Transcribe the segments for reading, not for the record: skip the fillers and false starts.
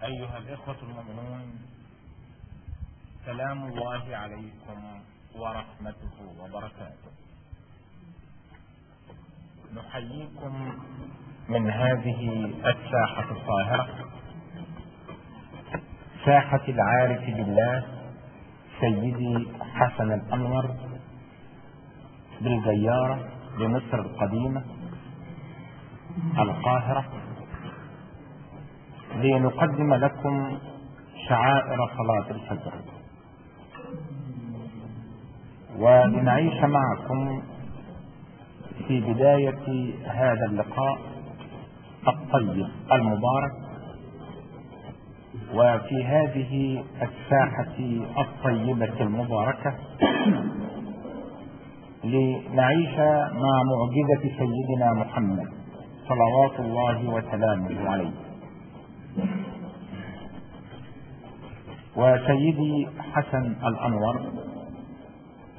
أيها الإخوة المؤمنون، سلام الله عليكم ورحمته وبركاته. نحييكم من هذه الساحة الطاهرة، ساحة العارف بالله سيدي حسن الأنور بالجيارة بمصر القديمة القاهرة، لنقدم لكم شعائر صلاة الفجر، ولنعيش معكم في بداية هذا اللقاء الطيب المبارك، وفي هذه الساحة الطيبة المباركة لنعيش مع معجزة سيدنا محمد صلوات الله وسلامه عليه. وسيدي حسن الأنور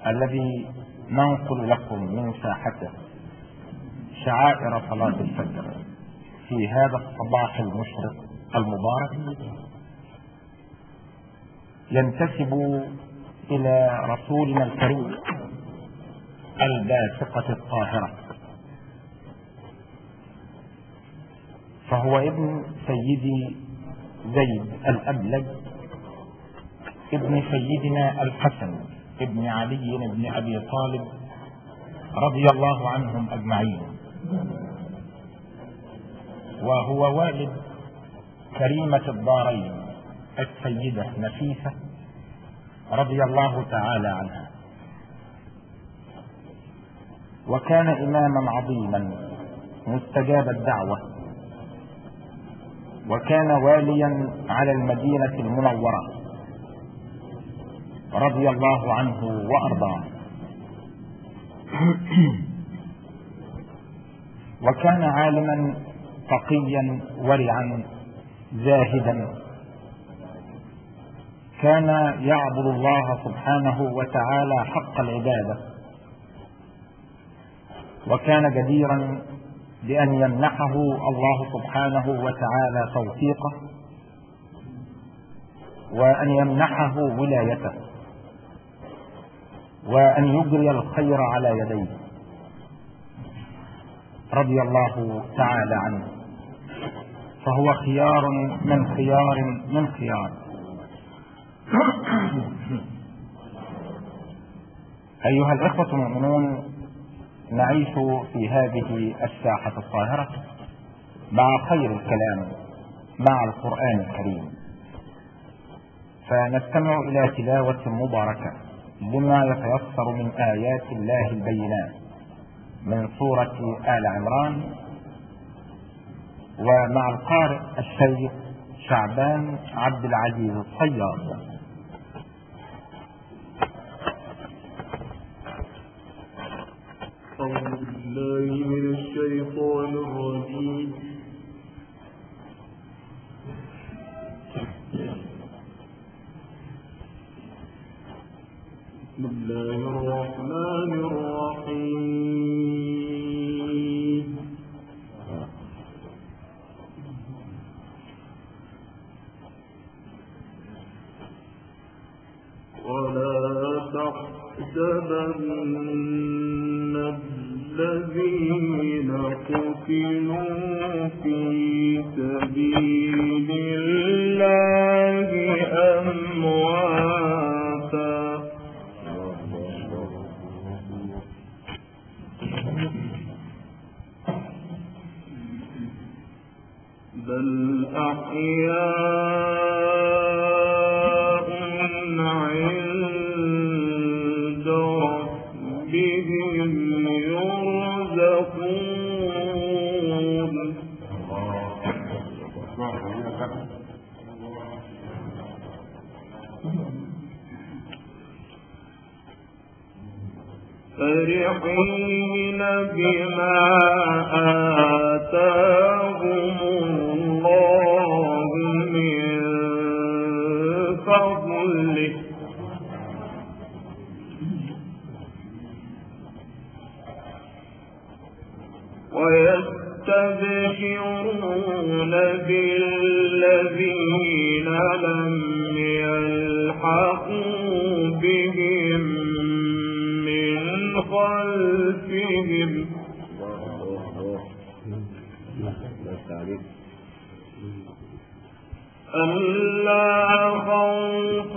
الذي ننقل لكم من ساحته شعائر صلاة الفجر في هذا الصباح المشرق المبارك ينتسب إلى رسولنا الكريم الباسقة الطاهرة، فهو ابن سيدي زيد الأبلج ابن سيدنا الحسن ابن علي بن أبي طالب رضي الله عنهم أجمعين، وهو والد كريمة الدارين السيدة نفيسة رضي الله تعالى عنها، وكان إماما عظيما مستجاب الدعوة، وكان واليا على المدينة المنورة رضي الله عنه وأرضاه، وكان عالما تقيا ورعا زاهدا، كان يعبد الله سبحانه وتعالى حق العبادة، وكان جديرا بأن يمنحه الله سبحانه وتعالى توفيقه وأن يمنحه ولايته وأن يجري الخير على يديه رضي الله تعالى عنه، فهو خيار من خيار من خيار. أيها الإخوة المؤمنون، نعيش في هذه الساحة الطاهرة مع خير الكلام مع القرآن الكريم، فنستمع إلى تلاوة مباركة لما يتيسر من آيات الله البينات من سورة آل عمران، ومع القارئ الشيخ شعبان عبد العزيز الصياد. أعوذ بالله من الشيطان الرجيم. بسم الله الرحمن الرحيم. ولا تحسبن الذين قتلوا في سبيل الله أمواتا، بل أحياء عند ربهم يرزقون. فرحين بما آتاهم الله من فضله ويستبشرون بالذين ألا خوف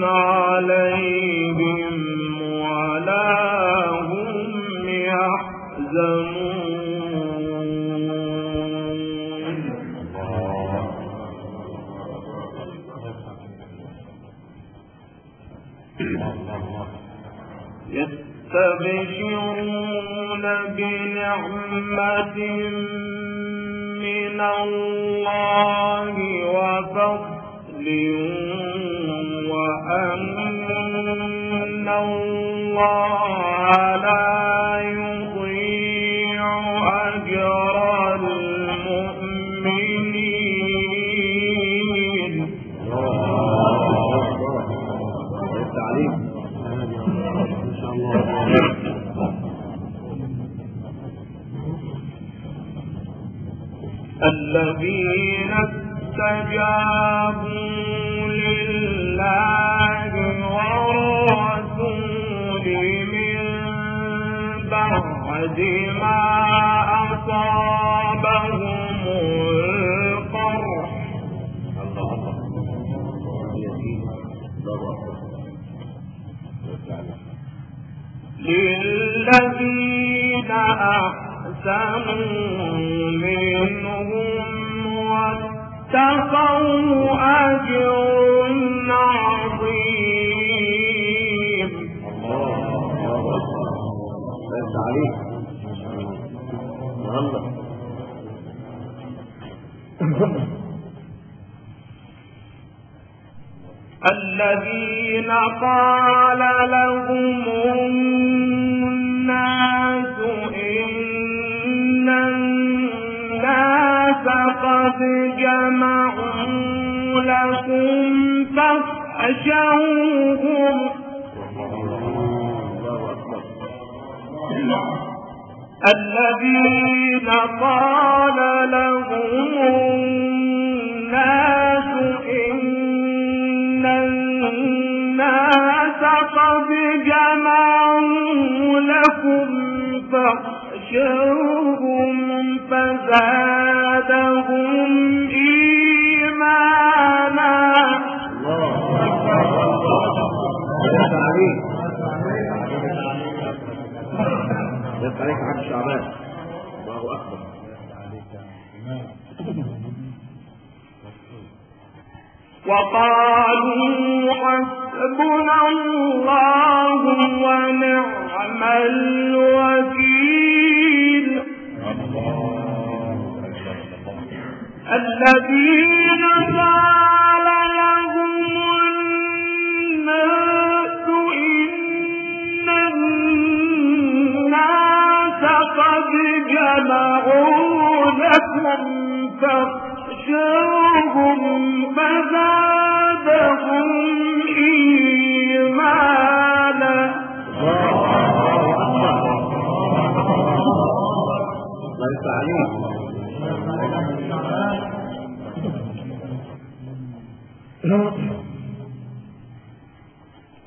عليهم ولا هم يحزنون. يستبشرون بنعمة من الله وفضل وأن الله لا يضيع أجر المؤمنين. الذين استجابوا لله والرسول من بعد ما أصابهم القرح للذين أحسنوا منهم واتقوا أجر عظيم. الذين قال لهم الناس إن الناس قد جمعوا لكم فاخشوهم الذين قال لهم الناس إن الناس قد جمعوا لكم فاخشوهم فزادهم إيمانا. عليك عبد شعبان. الله أكبر. وقالوا حسبنا الله ونعم الوكيل. الذين قال لهم الناس إن الناس قد جمعوا لكم فاخشوهم فزادهم إيمانا. ليس عليك.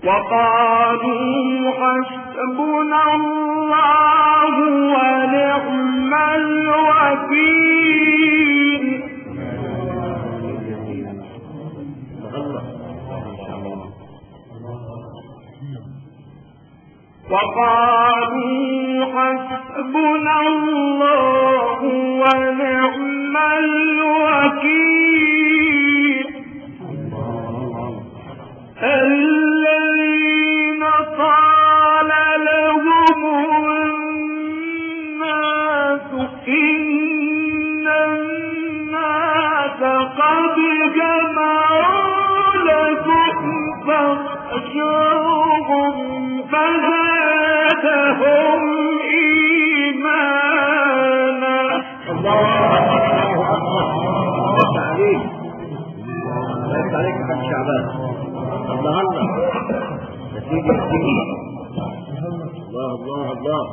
وقالوا حسبنا الله ونعم الوكيل. وقالوا حسبنا الله ونعم الوكيل. الذين قال لهم الناس إن الناس قد جمعوا لكم فاخشوهم فزادهم إيمانا. ليس عليك حق شعبان. الله نتيجة كتير. الله الله الله.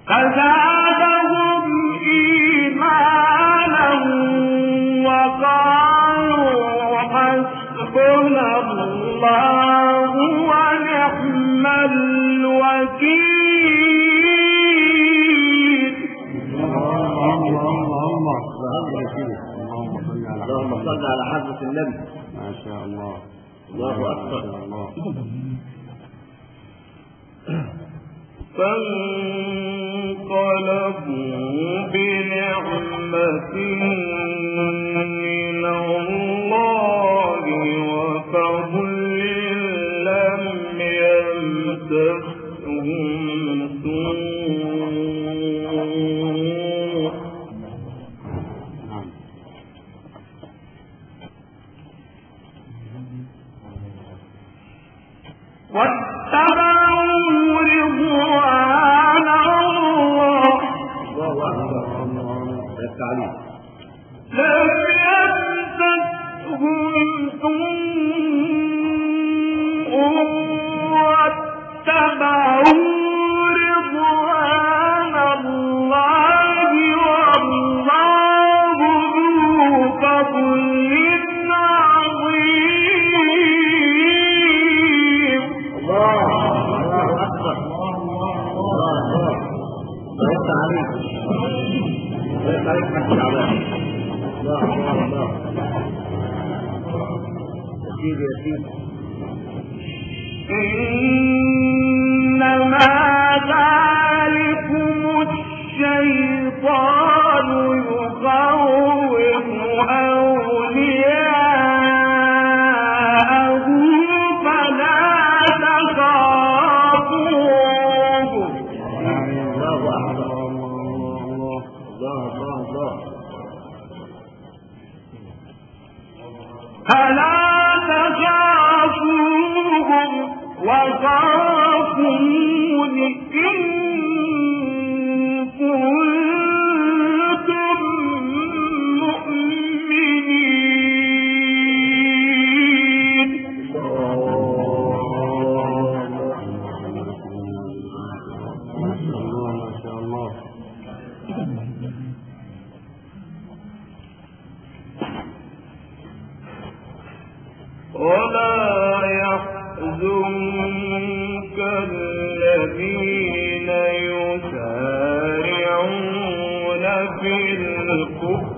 فزادهم إيمانا وقالوا حسبنا الله ونعم الوكيل. يا سيدي. اللهم صل على حضرة النبي. ما شاء الله. الله أكبر. فانقلبوا بنعمة من الله وفضل لم يمسسهم سوء واتبعوا رضوان الله. الله أكبر. التعليم. لم يمسسهم سوء واتبعوا رضوان الله والله ذو فضل عظيم. الله أكبر. الله التعليم. عليك حق العباد. الله يا سيدي. إنما ذلكم الشيطان يخوف أولياءه فلا تخافوه. الله أكبر. الله فلا تخافوهم وخافون إن كنتم مؤمنين. ما شاء الله. ولا يحزنك الذين يسارعون في الكفر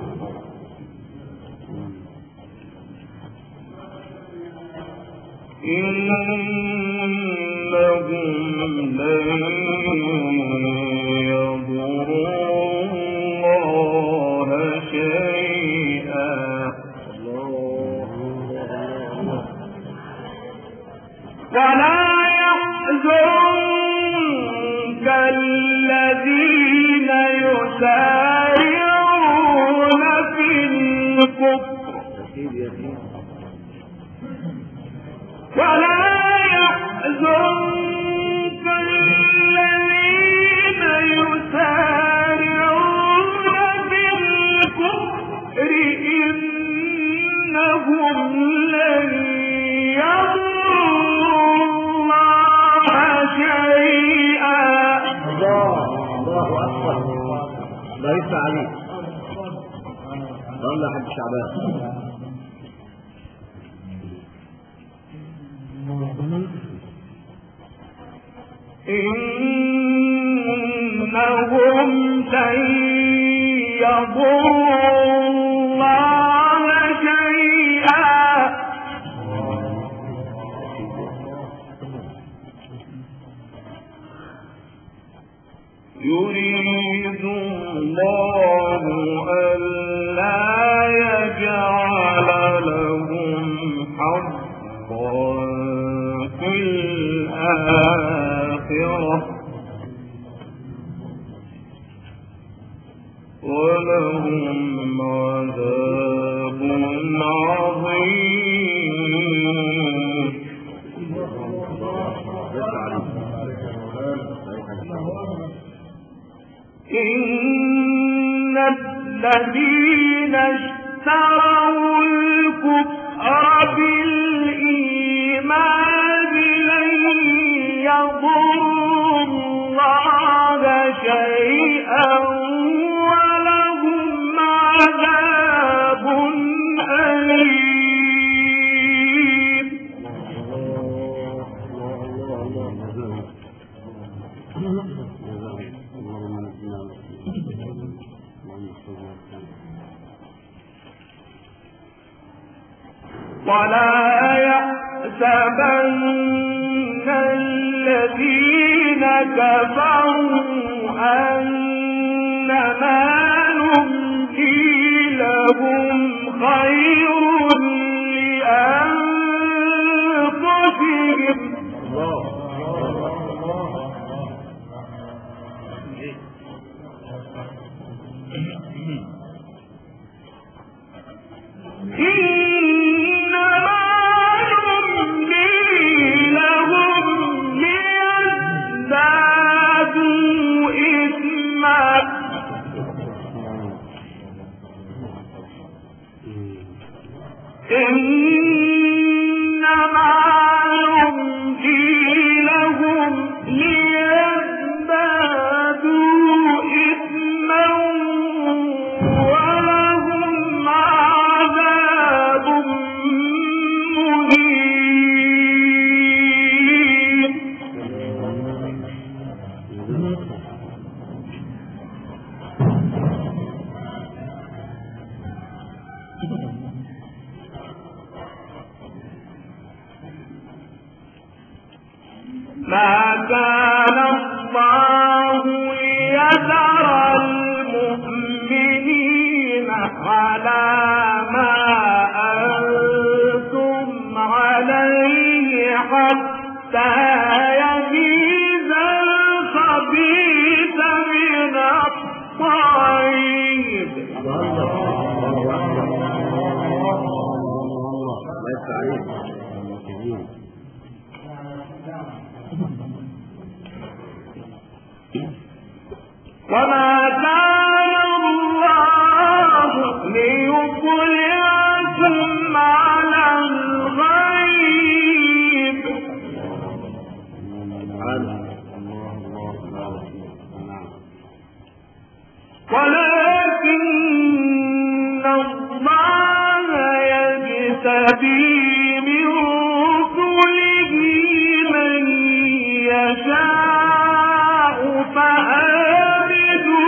إنهم لن يضروا الله شيئا ولا يحزنك الذين يسارعون في الكفر ولا يحزنك الذين يسارعون في الكفر إنهم لن يضروا الله شيئا. الله أكبر. ليس عليك. والله حق شعبان. إنهم لن يضروا الله شيئا يريد الله ألا يجعل لهم حظا في الآخرة ولهم عذاب عظيم. إن الذين اشتروا الكفر بالإيمان لن يضروا الله شيئا ولهم عذاب أليم. ولا يحسبن الذين كفروا أنما نملي لهم خير لأنفسهم إنما نملي لهم ليزدادوا إثما ولهم عذاب مهين ما كان الله ليذر المؤمنين على ما أنتم عليه حتى يميز الخبيث من الطيب وما كان الله ليطلعكم على الغيب ولكن الله يجتبي من رسله من يشاء فآمنوا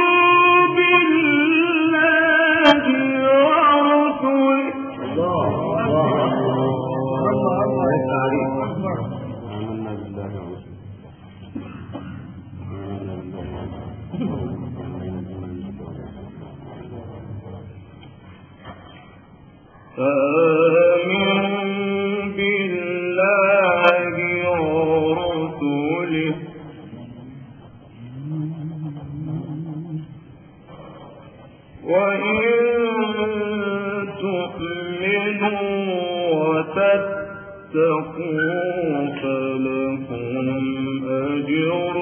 بالله ورسله وإن تؤمنوا وتتقوا فلكم أجر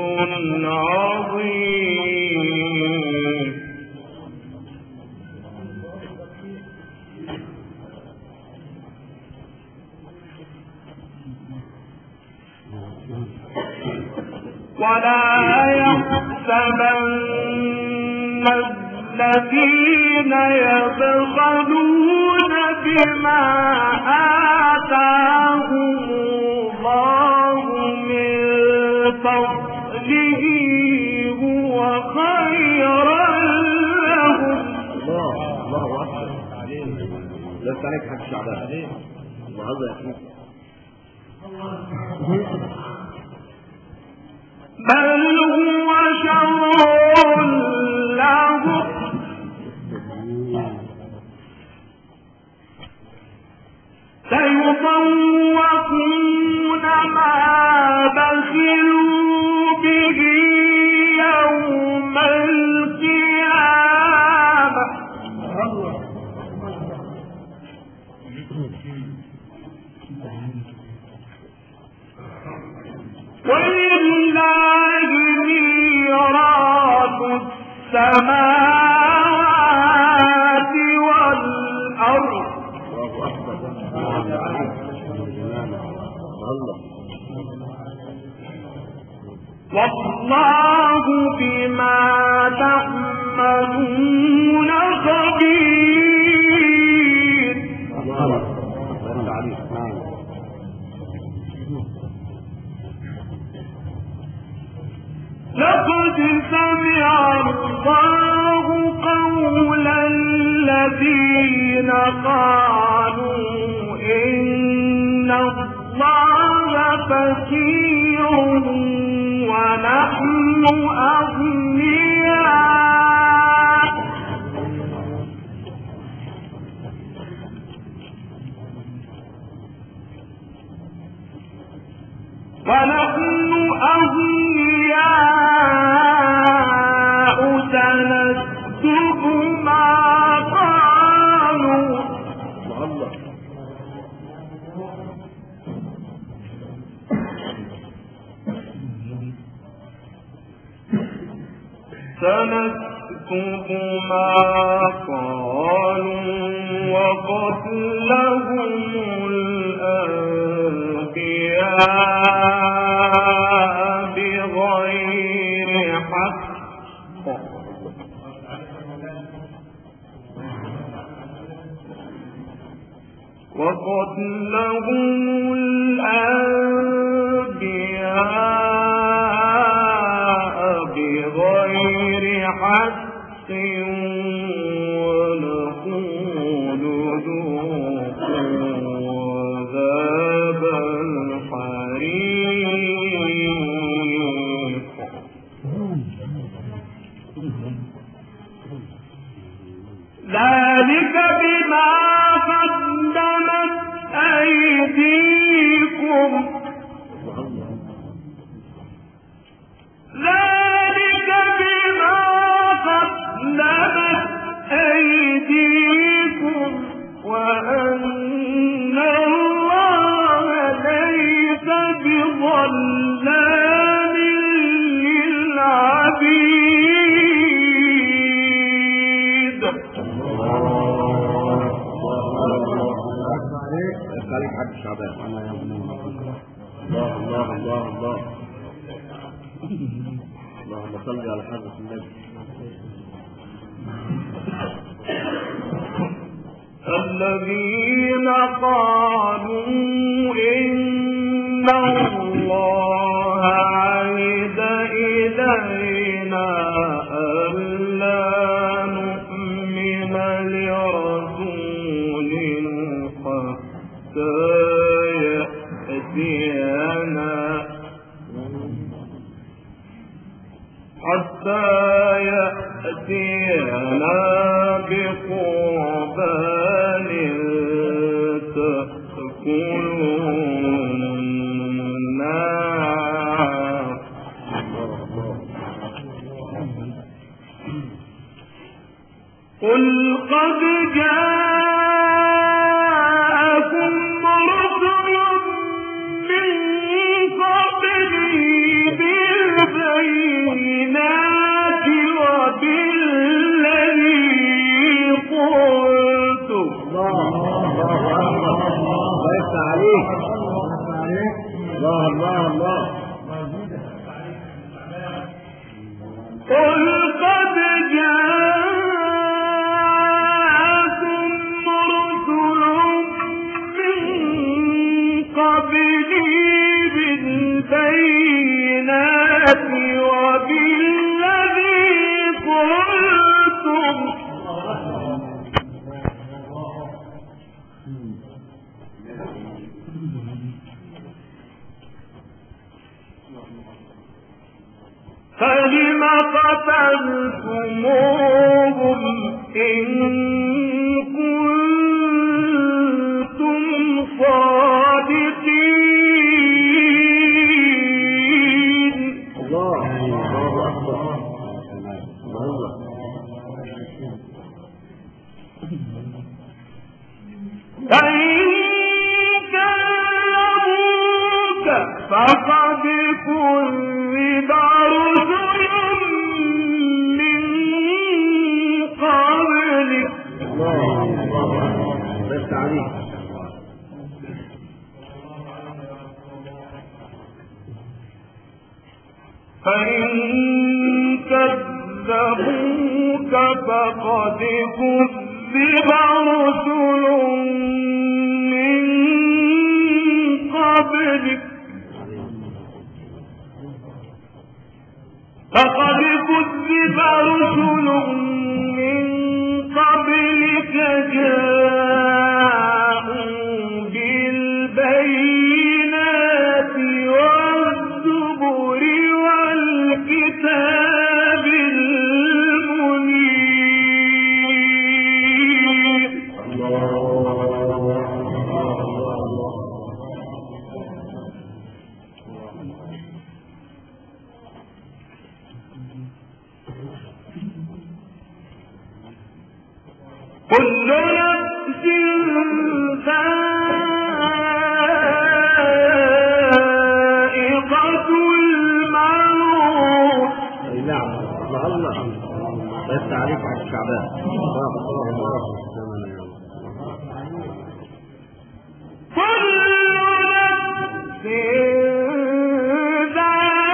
عظيم ولا يحسبن الذين يبخلون بما آتاهم الله من فضله هو خيرا لهم. الله أكبر. لست عليك حق الشعبان. الله عز وجل. بل هو شر لهم سيطوقون ما بخلوا به يوم القيامة ولله ميراث السماوات والأرض والله بما تعملون خبير. لقد سمع الله قول الذين قالوا إن فقير ونحن أغنياء سنكتب ما قالوا وقتلهم الأنبياء بغير حق ونقول ذوقوا عذاب الحريق ذلك بما قدمت أيديكم وأن الله ليس بظلام للعبيد. عليك حد شعبان. الله الله الله الله اللهم صل على حضرة النبي. الذين قالوا إن الله عهد إلينا ألا نؤمن لرسول حتى يأتينا بقربان تأكلون النار قل قد جاءكم رسل من قبلي بالبينات وبالذي قلتم قل قد جاءكم رسل من قبلي بالبينات وبالذي قلتم فلم قتلتموهم إن كنتم صادقين. فإن كذبوك فقد كذب رسل من قبلك فإن كذبوك فقد كذب رسل من قبلك جاءوا بالبينات كل نفس ذائقة الموت. نعم الله بس عليك على الشعبان. كل نفس ذائقة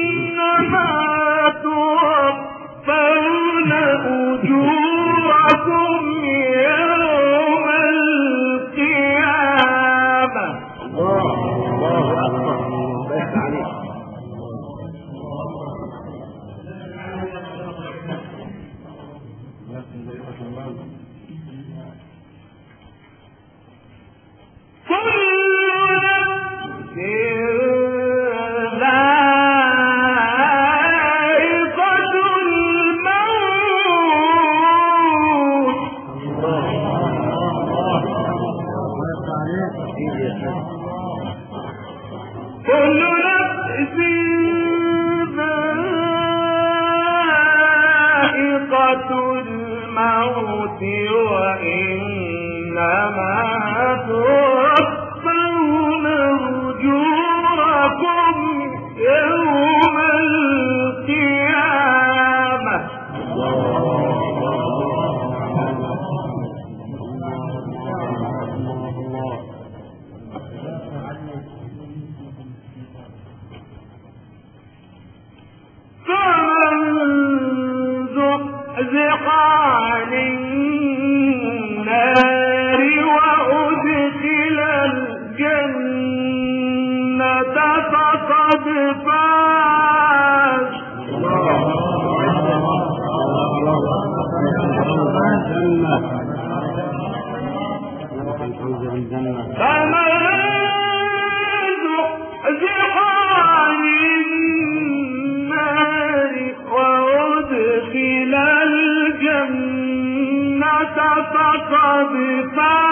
وإنما توفون أجوركم يوم القيامة. الله أكبر. بس عليك. كل نفس ذائقة الموت وإنما توفون أجوركم يوم القيامة. زحزح عن النار وأدخل الجنة فقد فاز. فمن زحزح عن النار وأدخل الجنة فقد فاز.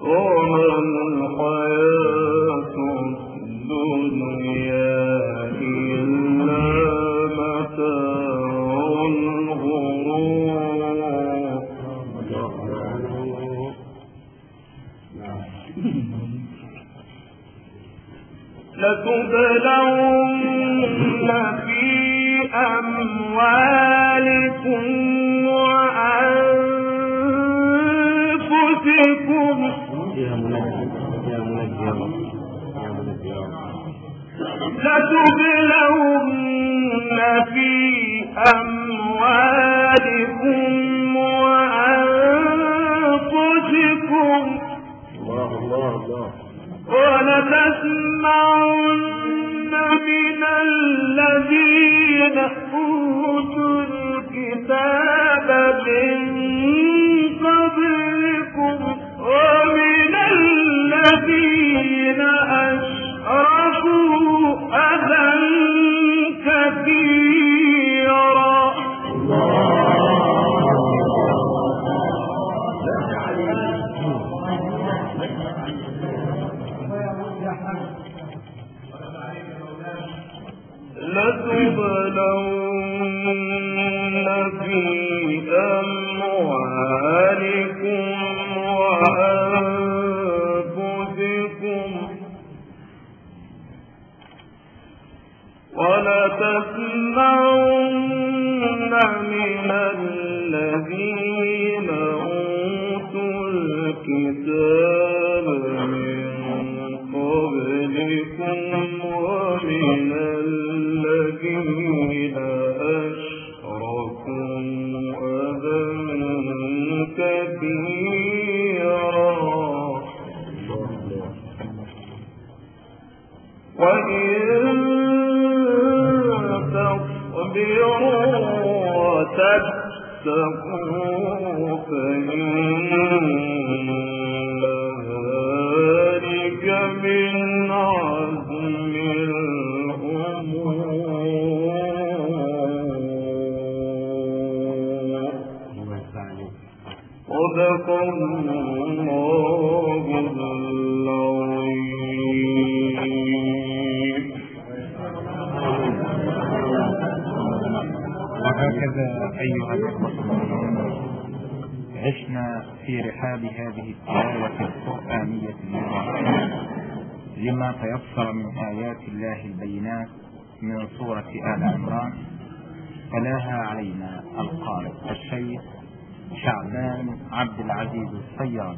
وما الحياة الدنيا إلا متاع الغرور. لتبلون في أموالكم وأنفسكم. لتبلون في أموالكم وأنفسكم ولتسمعن من الذين أوتوا الكتاب من قبلكم ومن الذين أشركوا أذى كثيرا. لتبلون في أموالكم وأنفسكم ولتسمعن من الذين أوتوا الكتاب من قبلكم ومن الذين أشركوا أذى كثيرا. وإن تصبروا وتتقوا واتقوا فإن ذلك من عزم الأمور. صدق الله العظيم. وهكذا أيها الأخوة المؤمنون عشنا في رحاب هذه التلاوة القرآنية المباركة لما تيسر من آيات الله البينات من سورة آل عمران، تلاها علينا القارئ الشيخ شعبان عبد العزيز الصياد